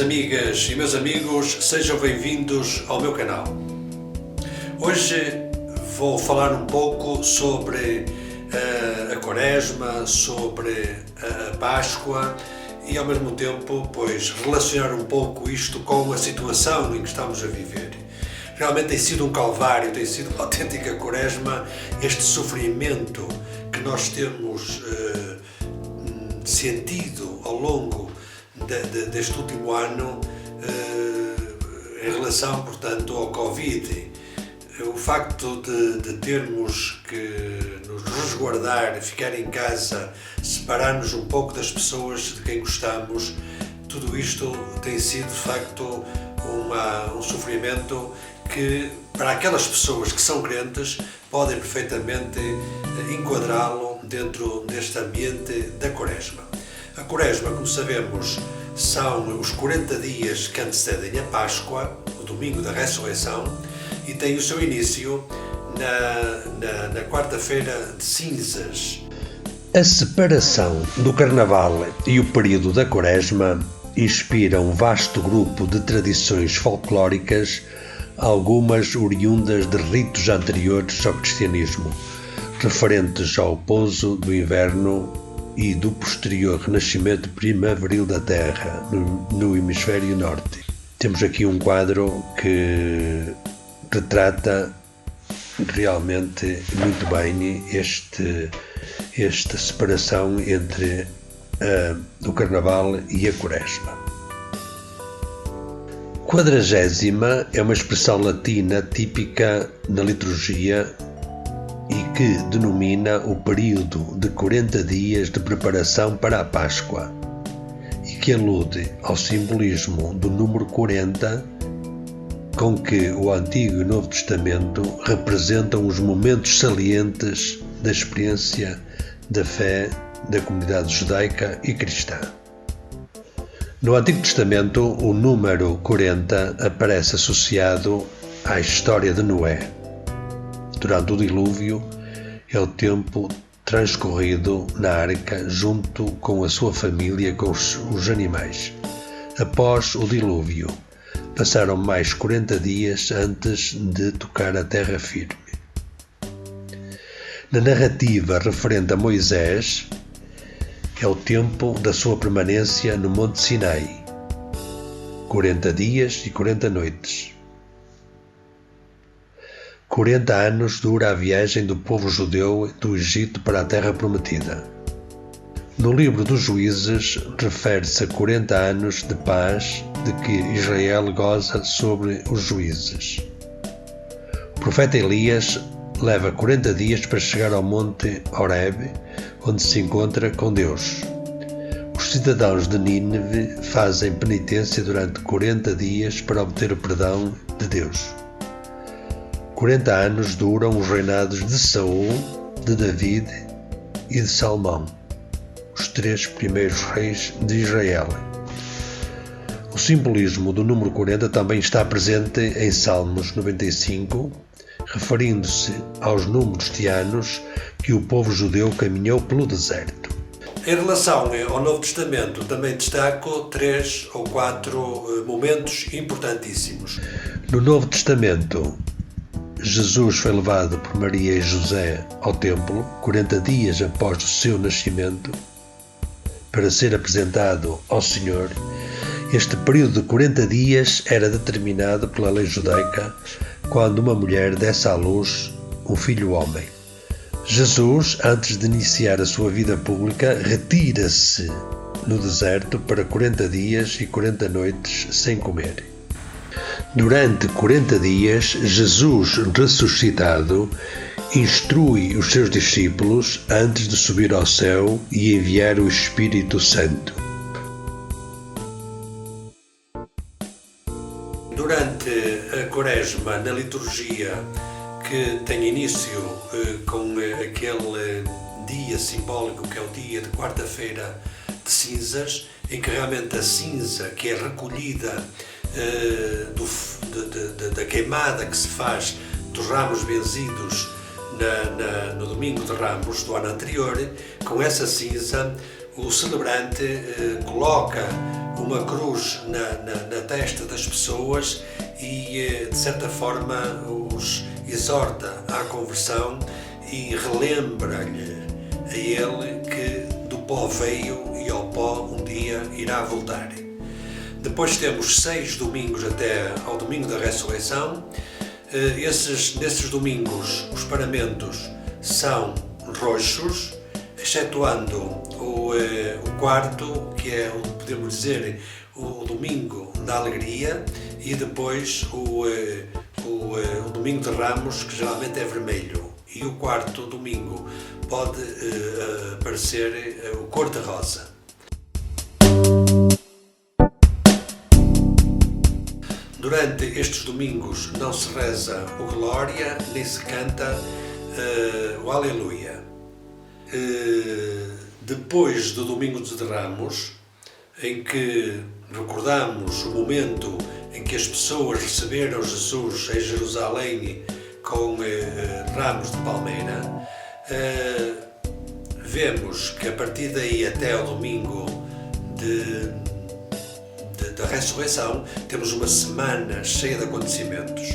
amigas e meus amigos, sejam bem-vindos ao meu canal. Hoje vou falar um pouco sobre a Quaresma, sobre a Páscoa e ao mesmo tempo, relacionar um pouco isto com a situação em que estamos a viver. Realmente tem sido um calvário, tem sido uma autêntica Quaresma, este sofrimento que nós temos sentido ao longo deste último ano em relação, portanto, ao Covid. O facto de termos que nos resguardar, ficar em casa, separar-nos um pouco das pessoas de quem gostamos, tudo isto tem sido, de facto, um sofrimento que, para aquelas pessoas que são crentes, podem perfeitamente enquadrá-lo dentro deste ambiente da Quaresma. A Quaresma, como sabemos, são os 40 dias que antecedem a Páscoa, o domingo da Ressurreição, e tem o seu início na quarta-feira de cinzas. A separação do Carnaval e o período da Quaresma inspira um vasto grupo de tradições folclóricas, algumas oriundas de ritos anteriores ao cristianismo, referentes ao pouso do inverno e do posterior renascimento primaveril da Terra no hemisfério norte. Temos aqui um quadro que retrata realmente muito bem esta separação entre o Carnaval e a Quaresma. Quadragésima é uma expressão latina típica na liturgia e que denomina o período de 40 dias de preparação para a Páscoa e que alude ao simbolismo do número 40 com que o Antigo e o Novo Testamento representam os momentos salientes da experiência da fé da comunidade judaica e cristã. No Antigo Testamento, o número 40 aparece associado à história de Noé. Durante o dilúvio, é o tempo transcorrido na arca junto com a sua família e com os animais. Após o dilúvio, passaram mais 40 dias antes de tocar a terra firme. Na narrativa referente a Moisés, é o tempo da sua permanência no Monte Sinai, 40 dias e 40 noites. 40 anos dura a viagem do povo judeu do Egito para a Terra Prometida. No livro dos Juízes, refere-se a 40 anos de paz de que Israel goza sobre os juízes. O profeta Elias leva 40 dias para chegar ao Monte Horebe, onde se encontra com Deus. Os cidadãos de Nínive fazem penitência durante 40 dias para obter o perdão de Deus. 40 anos duram os reinados de Saul, de David e de Salomão, os 3 primeiros reis de Israel. O simbolismo do número 40 também está presente em Salmos 95, referindo-se aos números de anos que o povo judeu caminhou pelo deserto. Em relação ao Novo Testamento, também destaco 3 ou 4 momentos importantíssimos. No Novo Testamento, Jesus foi levado por Maria e José ao templo 40 dias após o seu nascimento para ser apresentado ao Senhor. Este período de 40 dias era determinado pela lei judaica quando uma mulher desse à luz um filho homem. Jesus, antes de iniciar a sua vida pública, retira-se no deserto para 40 dias e 40 noites sem comer. Durante 40 dias, Jesus ressuscitado instrui os seus discípulos antes de subir ao céu e enviar o Espírito Santo. Durante a Quaresma, na liturgia, que tem início com aquele dia simbólico que é o dia de quarta-feira de cinzas, em que realmente a cinza que é recolhida da queimada que se faz dos ramos benzidos no domingo de Ramos do ano anterior, com essa cinza o celebrante coloca uma cruz na testa das pessoas e, de certa forma, os exorta à conversão e relembra-lhe a ele que do pó veio e ao pó um dia irá voltar. Depois temos 6 domingos até ao domingo da ressurreição. Nesses domingos os paramentos são roxos, excetuando o quarto, que é, podemos dizer, o domingo da alegria, e depois o domingo de Ramos, que geralmente é vermelho, e o quarto domingo pode aparecer o cor-de-rosa. Durante estes domingos não se reza o Glória, nem se canta o Aleluia. Depois do Domingo de Ramos, em que recordamos o momento em que as pessoas receberam Jesus em Jerusalém com ramos de palmeira, vemos que a partir daí até ao domingo da ressurreição temos uma semana cheia de acontecimentos,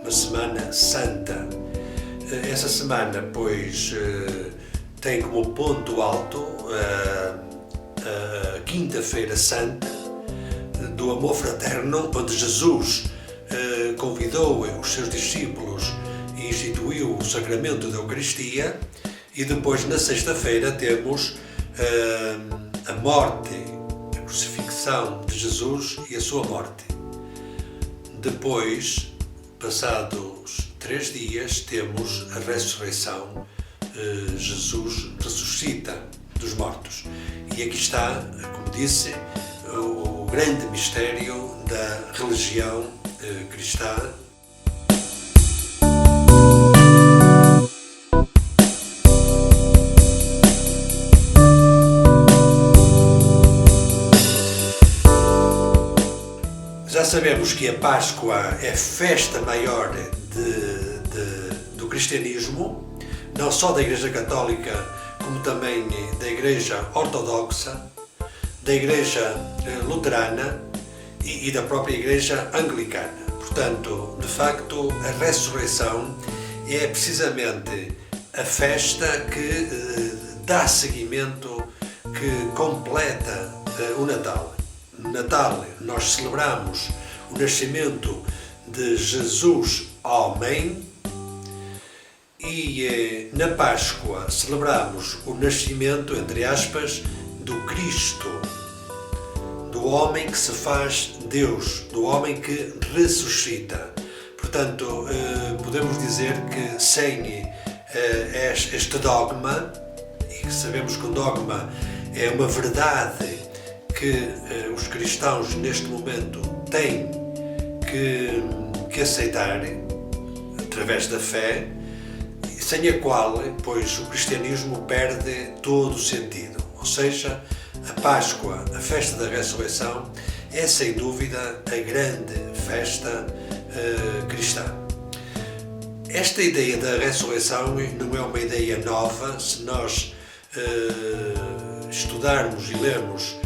uma semana santa. Essa semana, pois, tem como ponto alto a Quinta-feira Santa do amor fraterno, onde Jesus convidou os seus discípulos e instituiu o sacramento da Eucaristia, e depois na sexta-feira temos a morte, a crucifixão de Jesus e a sua morte. Depois, passados 3 dias, temos a ressurreição. Jesus ressuscita dos mortos. E aqui está, como disse, o grande mistério da religião cristã. Já sabemos que a Páscoa é a festa maior do cristianismo, não só da Igreja Católica, como também da Igreja Ortodoxa, da Igreja Luterana e da própria Igreja Anglicana. Portanto, de facto, a ressurreição é precisamente a festa que dá seguimento, que completa o Natal. No Natal nós celebramos o nascimento de Jesus, homem, e na Páscoa celebramos o nascimento, entre aspas, do Cristo, do homem que se faz Deus, do homem que ressuscita. Portanto, podemos dizer que sem este dogma, e que sabemos que o dogma é uma verdade que os cristãos neste momento têm que aceitar através da fé, sem a qual, pois, o cristianismo perde todo o sentido. Ou seja, a Páscoa, a festa da ressurreição, é sem dúvida a grande festa cristã. Esta ideia da ressurreição não é uma ideia nova. Se nós estudarmos e lermos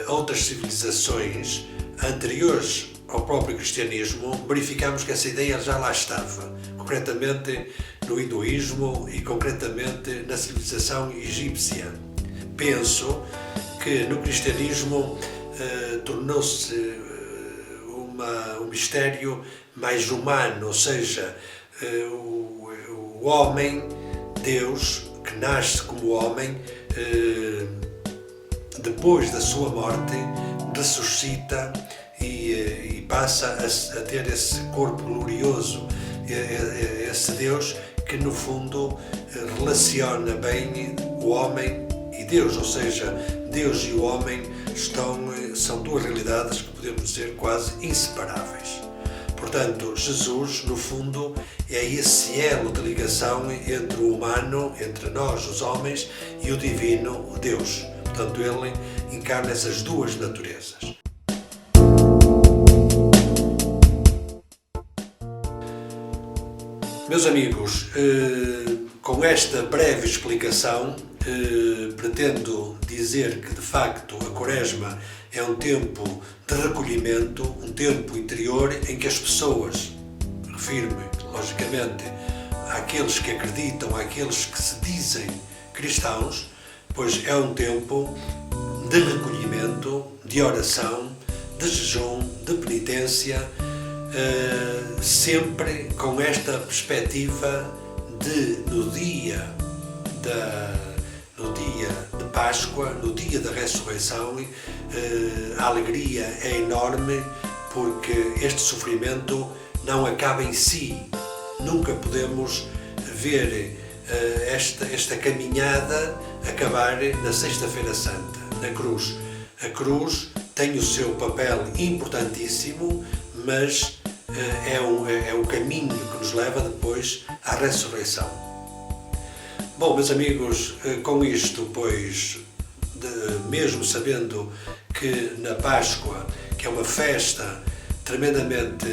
outras civilizações anteriores ao próprio cristianismo, verificamos que essa ideia já lá estava, concretamente no hinduísmo e concretamente na civilização egípcia. Penso que no cristianismo tornou-se um mistério mais humano, ou seja, o homem, Deus, que nasce como homem, depois da sua morte, ressuscita e passa a ter esse corpo glorioso, esse Deus que no fundo relaciona bem o homem e Deus, ou seja, Deus e o homem são duas realidades que podemos dizer quase inseparáveis. Portanto, Jesus, no fundo, é esse elo de ligação entre o humano, entre nós, os homens, e o divino, o Deus. Portanto, ele encarna essas duas naturezas. Meus amigos, com esta breve explicação, pretendo dizer que, de facto, a Quaresma é um tempo de recolhimento, um tempo interior em que as pessoas, refiro-me, logicamente, àqueles que acreditam, àqueles que se dizem cristãos, pois é um tempo de recolhimento, de oração, de jejum, de penitência, sempre com esta perspectiva de, no dia de Páscoa, no dia da ressurreição, a alegria é enorme, porque este sofrimento não acaba em si. Nunca podemos ver esta caminhada acabar na Sexta-feira Santa, na cruz. A cruz tem o seu papel importantíssimo, mas é o caminho que nos leva depois à ressurreição. Bom, meus amigos, com isto, pois, mesmo sabendo que na Páscoa, que é uma festa tremendamente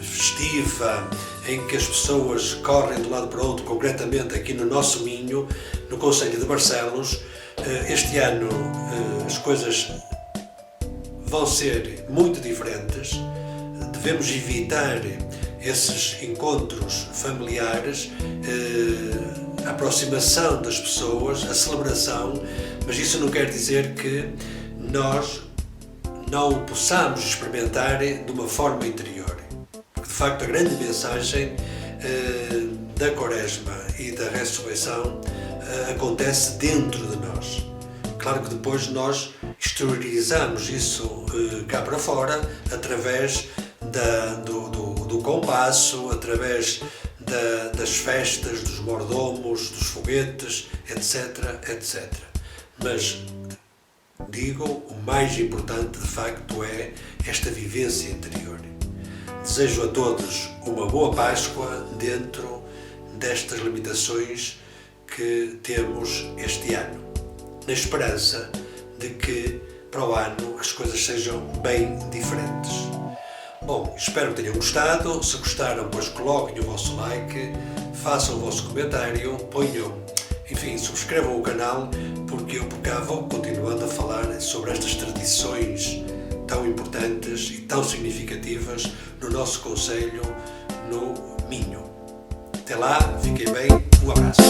festiva, em que as pessoas correm de um lado para o outro, concretamente aqui no nosso Minho, no concelho de Barcelos, este ano as coisas vão ser muito diferentes. Devemos evitar esses encontros familiares, a aproximação das pessoas, a celebração, mas isso não quer dizer que nós não o possamos experimentar de uma forma interior. Porque, de facto, a grande mensagem da Quaresma e da ressurreição acontece dentro de nós. Claro que depois nós exteriorizamos isso cá para fora, através do compasso, através das festas, dos mordomos, dos foguetes, etc, etc. Mas, digo, o mais importante de facto é esta vivência interior. Desejo a todos uma boa Páscoa dentro destas limitações que temos este ano, na esperança de que para o ano as coisas sejam bem diferentes. Bom, espero que tenham gostado. Se gostaram, pois coloquem o vosso like, façam o vosso comentário, ponham, enfim, subscrevam o canal, porque eu por cá vou continuando a falar sobre estas tradições tão importantes e tão significativas no nosso concelho, no Minho. Até lá, fiquem bem, um abraço.